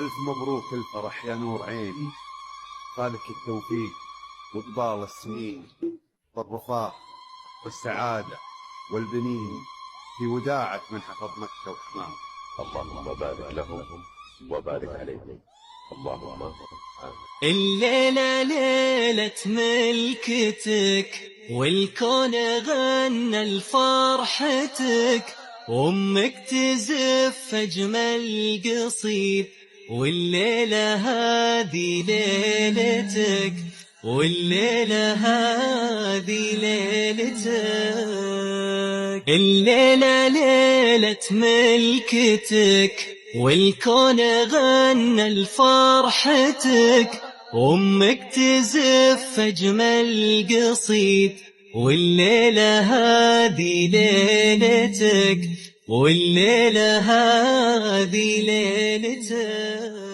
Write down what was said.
ألف مبروك الفرح يا نور عيني، خالك التوفيق وقبال السنين، والرفاه والسعادة والبنين، في وداعك من حفظ مكة وحماه. اللهم بارك لهم وبارك عليهم. اللهم آمين. الليلة ليلة ملكتك، والكون غنى لفرحتك، وامك تزف اجمل قصيد، والليلة هذه ليلتك، والليلة هذه ليلتك. الليلة ليلة ملكتك، والكون غنى لفرحتك، وامك تزف اجمل قصيد، والليلة هذه ليلتك، والليلة هذه ليلتك.